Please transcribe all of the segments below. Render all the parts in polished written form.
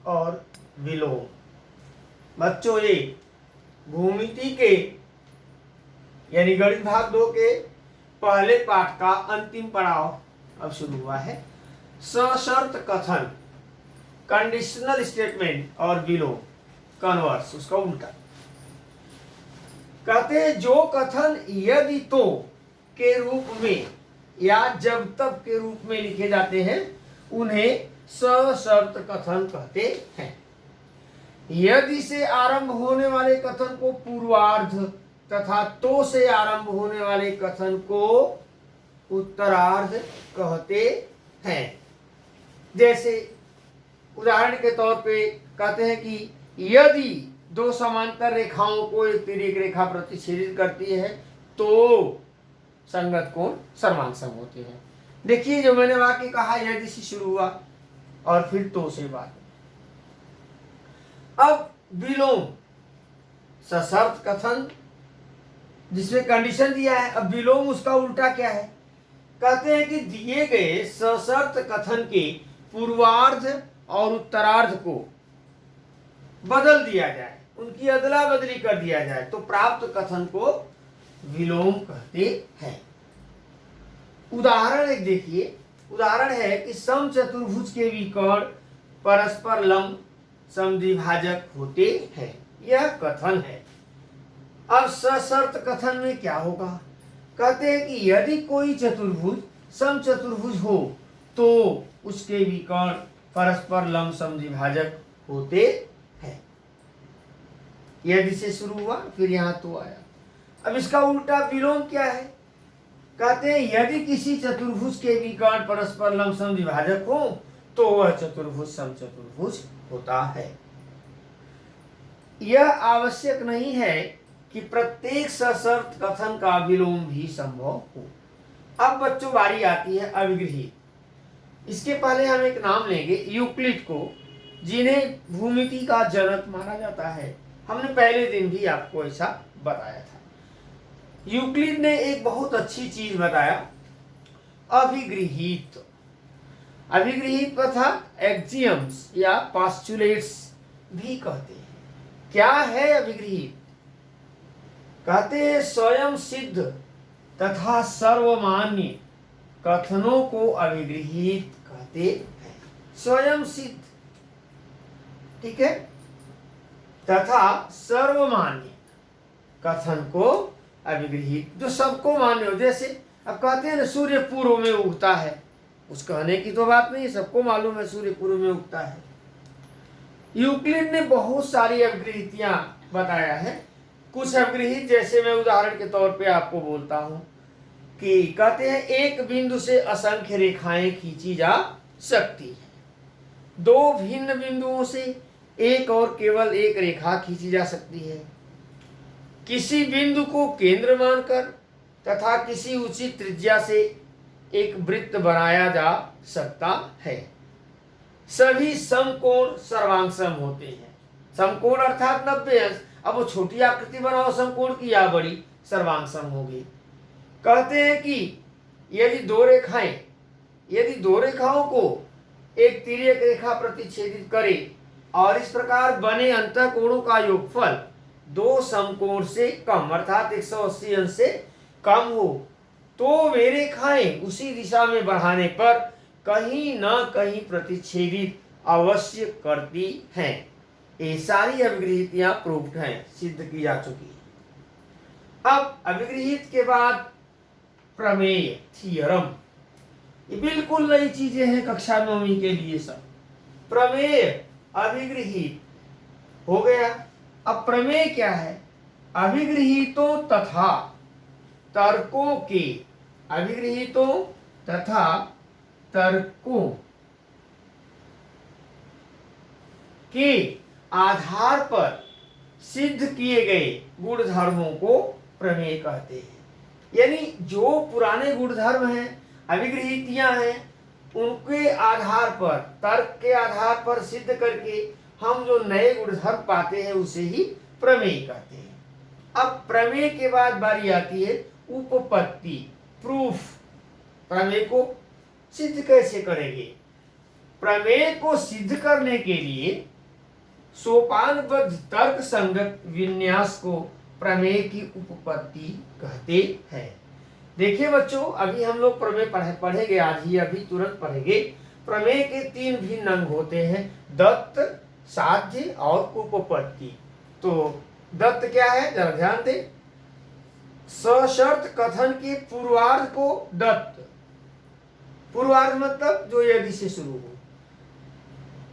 और विलोम। बच्चों ये भूमिति के यानी गणित भाग 2 के पहले पाठ का अंतिम पड़ाव अब शुरू हुआ है। सशर्त कथन, कंडीशनल स्टेटमेंट और विलोम, कन्वर्स, उसका उल्टा। कहते हैं जो कथन यदि तो के रूप में या जब तब के रूप में लिखे जाते हैं उन्हें सशर्त कथन कहते हैं। यदि से आरंभ होने वाले कथन को पूर्वार्ध तथा तो से आरंभ होने वाले कथन को उत्तरार्ध कहते हैं। जैसे उदाहरण के तौर पे कहते हैं कि यदि दो समांतर रेखाओं को एक तिर्यक रेखा प्रतिच्छेदित करती है तो संगत कोण सर्वांग सम होते हैं। देखिए जो मैंने वाक्य कहा यदि से शुरू हुआ और फिर तो से बात। अब विलोम, सशर्त कथन जिसमें कंडीशन दिया है, अब विलोम उसका उल्टा क्या है? कहते हैं कि दिए गए सशर्त कथन के पूर्वार्ध और उत्तरार्ध को बदल दिया जाए, उनकी अदला बदली कर दिया जाए तो प्राप्त कथन को विलोम कहते हैं। उदाहरण एक देखिए, उदाहरण है कि समचतुर्भुज के विकर्ण परस्पर लंब समद्विभाजक होते हैं, यह कथन है। अब सशर्त कथन में क्या होगा? कहते हैं कि यदि कोई चतुर्भुज समचतुर्भुज हो तो उसके विकर्ण परस्पर लंब समद्विभाजक होते हैं। यदि से शुरू हुआ फिर यहाँ तो आया। अब इसका उल्टा विलोम क्या है? कहते हैं यदि किसी चतुर्भुज के विकर्ण परस्पर लंब समद्विभाजक हो तो वह चतुर्भुज समचतुर्भुज होता है। यह आवश्यक नहीं है कि प्रत्येक सशर्त कथन का विलोम भी संभव हो। अब बच्चों बारी आती है अविगृहीत। इसके पहले हम एक नाम लेंगे यूक्लिड को, जिन्हें भूमिति का जनक माना जाता है। हमने पहले दिन भी आपको ऐसा बताया था। यूक्लिड ने एक बहुत अच्छी चीज बताया, अभिगृहीत। अभिगृहीत अर्थात एक्सियम्स या पास्चुलेट्स भी कहते हैं। क्या है अभिगृहीत? कहते हैं स्वयं सिद्ध तथा सर्वमान्य कथनों को अभिगृहीत कहते हैं। स्वयं सिद्ध, ठीक है, तथा सर्वमान्य कथन को अभिगृहीत, जो सबको मान्य हो। जैसे अब कहते हैं ना सूर्य पूर्व में उगता है, उस कहने की तो बात नहीं, सबको मालूम है सूर्य पूर्व में उगता है। यूक्लिड ने बहुत सारी अभिगृहीतियां बताया है। कुछ अभिगृहीत जैसे मैं उदाहरण के तौर पे आपको बोलता हूं कि कहते हैं एक बिंदु से असंख्य रेखाएं खींची जा सकती है। दो भिन्न बिंदुओं से एक और केवल एक रेखा खींची जा सकती है। किसी बिंदु को केंद्र मानकर तथा किसी उचित त्रिज्या से एक वृत्त बनाया जा सकता है। सभी समकोण सर्वांग सम होते हैं। समकोण अर्थात 90 अंश। अब वो छोटी आकृति बनाओ समकोण की या बड़ी, सर्वांग सम होगी। कहते हैं कि यदि दो रेखाओं को एक तिर्यक रेखा प्रतिच्छेदित करे और इस प्रकार बने अंतःकोणों का योगफल दो समकोण से कम अर्थात 180 अंश से कम हो तो वे रेखाएं उसी दिशा में बढ़ाने पर कहीं न कहीं प्रतिच्छेदित अवश्य करती हैं। ये सारी अभिगृहीतियां प्रूव्ड हैं, सिद्ध की जा चुकी है। अब अभिगृहीत के बाद प्रमेय, थियरम, ये बिल्कुल नई चीजें हैं कक्षा 9वीं के लिए। सब प्रमेय अभिगृहीत हो गया। अब प्रमेय क्या है? अभिगृहीतों तथा तर्कों के, अभिगृहीतों तथा तर्कों के आधार पर सिद्ध किए गए गुणधर्मों को प्रमेय कहते हैं। यानी जो पुराने गुणधर्म हैं, अभिगृहीतियां हैं, उनके आधार पर, तर्क के आधार पर सिद्ध करके हम जो नए गुणधर्म पाते हैं उसे ही प्रमेय कहते हैं। अब प्रमेय के बाद बारी आती है उपपत्ति, प्रूफ। प्रमेय को सिद्ध कैसे करेंगे? प्रमेय को सिद्ध करने के लिए सोपानबद्ध तर्क संगत विन्यास को प्रमेय की उपपत्ति कहते हैं। देखिए बच्चों, अभी हम लोग प्रमेय पढ़ेंगे, आज ही अभी तुरंत पढ़ेंगे। प्रमेय के 3 भिन्न अंग होते हैं, दत्त, साध्य और उपपत्ति। तो दत्त क्या है, जरा ध्यान दें। सशर्त कथन के पूर्वार्ध को दत्त, पूर्वार्ध मतलब जो यदि से शुरू हो,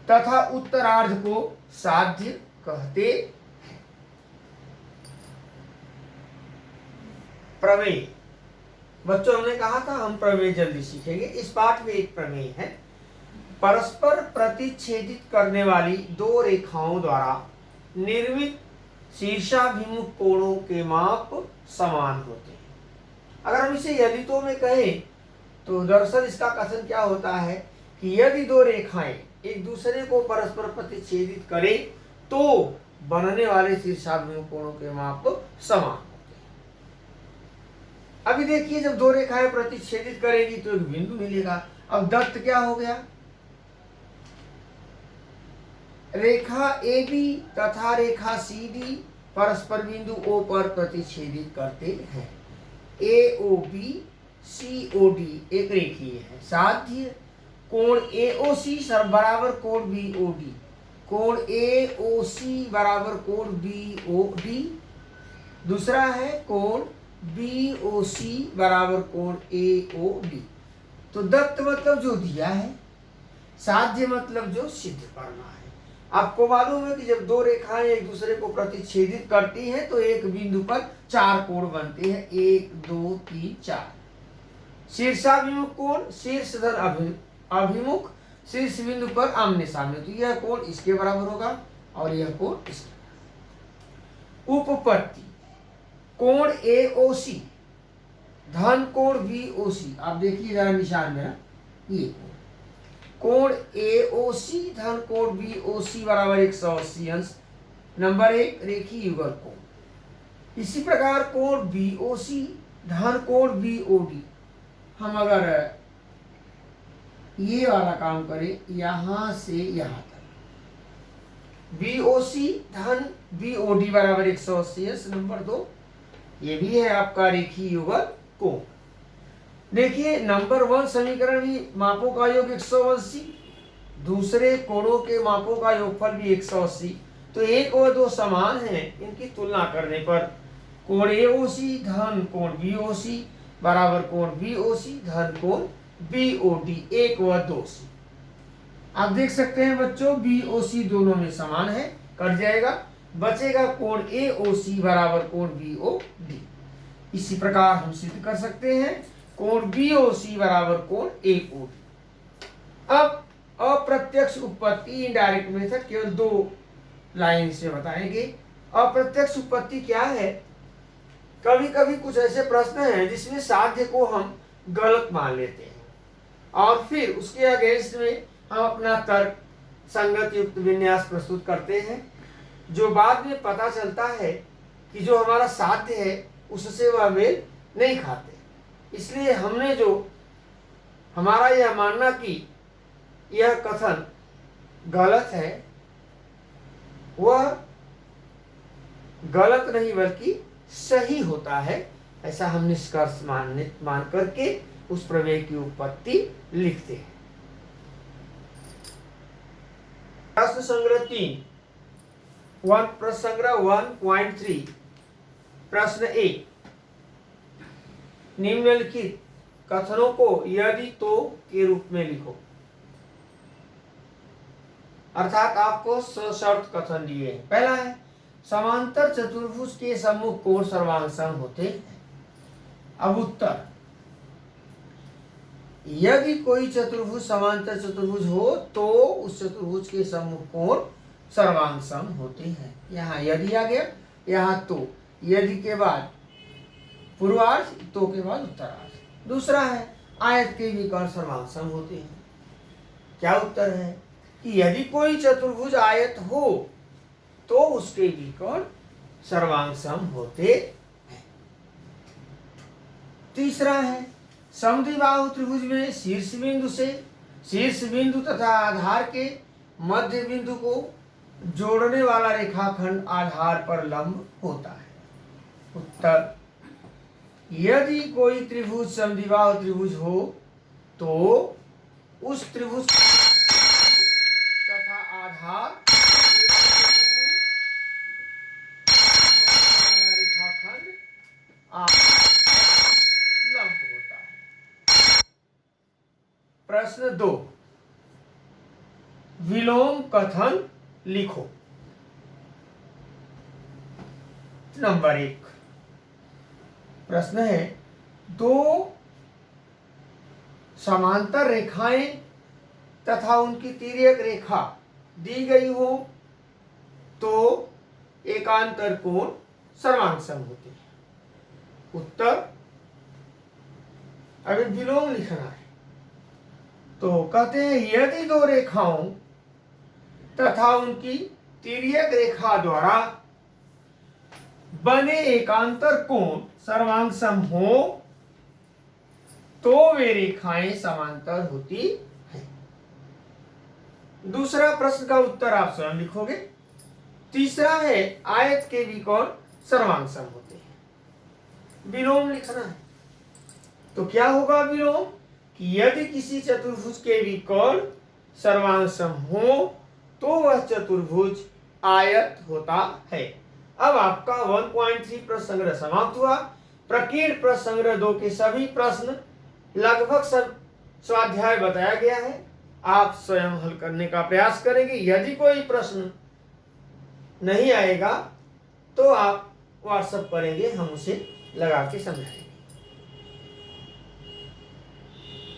तथा उत्तरार्ध को साध्य कहते हैं। प्रमेय बच्चों, हमने कहा था हम प्रमेय जल्दी सीखेंगे। इस पाठ में एक प्रमेय है, परस्पर प्रतिच्छेदित करने वाली 2 रेखाओं द्वारा निर्मित शीर्षाभिमुख कोणों के माप समान होते हैं। अगर हम इसे यदितों में कहें तो दरअसल इसका कथन क्या होता है कि यदि 2 रेखाएं एक दूसरे को परस्पर प्रतिच्छेदित करें तो बनने वाले शीर्षाभिमुख कोणों के माप समान होते हैं। अभी देखिए, जब 2 रेखाएं प्रतिच्छेदित करेंगी तो एक बिंदु मिलेगा। अब दत्त क्या हो गया, रेखा AB तथा रेखा CD परस्पर बिंदु O पर प्रतिच्छेदित करते हैं। AOB COD एक रेखीय है। साध्य कोण AOC बराबर कोण BOD, कोण AOC बराबर कोण BOD। दूसरा है कोण BOC बराबर कोण AOD। तो दत्त मतलब जो दिया है, साध्य मतलब जो सिद्ध करना है। आपको मालूम है कि जब 2 रेखाएं एक दूसरे को प्रतिच्छेदित करती हैं तो एक बिंदु पर 4 कोण बनते हैं, 1 2 3 4। शीर्षाभिमुख कोण, शीर्ष धन अभिमुख, शीर्ष बिंदु पर आमने सामने, तो यह कोण इसके बराबर होगा और यह कोण इसके। उपपत्ति कोण AOC धन कोण BOC, आप देखिए जरा निशान में, ये कोण AOC धन कोण BOC बराबर 180 अंश। नंबर 1 रेखीय युगल कोण। इसी प्रकार कोण BOC धन कोण BOD, हम अगर ये वाला काम करें यहां से यहां तक, BOC धन BOD बराबर 180 अंश। नंबर 2 ये भी है आपका रेखीय युगल कोण। देखिए, नंबर 1 समीकरण भी मापों का योग 180, दूसरे कोणों के मापों का योगफल भी 180। तो 1 और 2 समान हैं। इनकी तुलना करने पर कोण AOC धन कोण BOC बराबर कोण BOC धन कोण BOD 1 व 2 से। आप देख सकते हैं बच्चों, BOC दोनों में समान है, कट जाएगा, बचेगा कोण AOC बराबर कोण BOD। इसी प्रकार हम सिद्ध कर सकते हैं कोण BOC बराबर कोण AOD। अब अप्रत्यक्ष उत्पत्ति, इनडायरेक्ट मेथड, केवल 2 लाइन से बताएंगे। अप्रत्यक्ष उत्पत्ति क्या है? कभी कभी कुछ ऐसे प्रश्न हैं जिसमें साध्य को हम गलत मान लेते हैं और फिर उसके अगेंस्ट में हम अपना तर्क संगत युक्त विन्यास प्रस्तुत करते हैं, जो बाद में पता चलता है कि जो हमारा साध्य है उससे वह मेल नहीं खाते। इसलिए हमने जो हमारा यह मानना कि यह कथन गलत है, वह गलत नहीं बल्कि सही होता है, ऐसा हम निष्कर्ष मान करके उस प्रमेय की उत्पत्ति लिखते हैं। प्रश्न संग्रह 3, प्रश्न संग्रह 1.3। प्रश्न 1, निम्नलिखित कथनों को यदि तो के रूप में लिखो। अर्थात आपको सशर्त कथन दिए हैं। पहला है, समांतर चतुर्भुज के सम्मुख कोण सर्वांग होते हैं। अब उत्तर, यदि कोई चतुर्भुज समांतर चतुर्भुज हो तो उस चतुर्भुज के सम्मुख कोण सर्वांग सम होते हैं। यहाँ यदि आ गया, यहाँ तो, यदि के बाद पूर्वार्ध, तो के बाद उत्तरार्ध। दूसरा है, आयत के भी कर्ण सर्वांग सम होते हैं। क्या उत्तर है कि यदि कोई चतुर्भुज आयत हो तो उसके भी कर्ण सर्वांग सम होते हैं। तीसरा है, समद्विबाहु त्रिभुज में शीर्ष बिंदु से शीर्ष बिंदु तथा आधार के मध्य बिंदु को जोड़ने वाला रेखाखंड आधार पर लंब होता है। उत्तर, यदि कोई त्रिभुज समद्विबाहु त्रिभुज हो तो उस त्रिभुज तथा आधार रेखाखंड लंब होता है। प्रश्न 2, विलोम कथन लिखो। नंबर 1 प्रश्न है, दो समांतर रेखाएं तथा उनकी तिर्यक रेखा दी गई हो तो एकांतर कोण सर्वांग सम होते हैं। उत्तर, अभी विलोम लिखना है तो कहते हैं यदि दो रेखाओं तथा उनकी तिर्यक रेखा द्वारा बने एकांतर कोण सर्वांग सम हो तो वे रेखाएं समांतर होती हैं। दूसरा प्रश्न का उत्तर आप स्वयं लिखोगे। तीसरा है, आयत के विकोण सर्वांग सम होते हैं। विलोम लिखना है तो क्या होगा विलोम, कि यदि किसी चतुर्भुज के विकोण सर्वांग सम हो तो वह चतुर्भुज आयत होता है। अब आपका 1.3 प्रश्न संग्रह समाप्त हुआ। प्रकीर्ण प्रश्न संग्रह 2 के सभी प्रश्न लगभग सब स्वाध्याय बताया गया है, आप स्वयं हल करने का प्रयास करेंगे। यदि कोई प्रश्न नहीं आएगा तो आप व्हाट्सएप करेंगे, हम उसे लगा के समझाएंगे।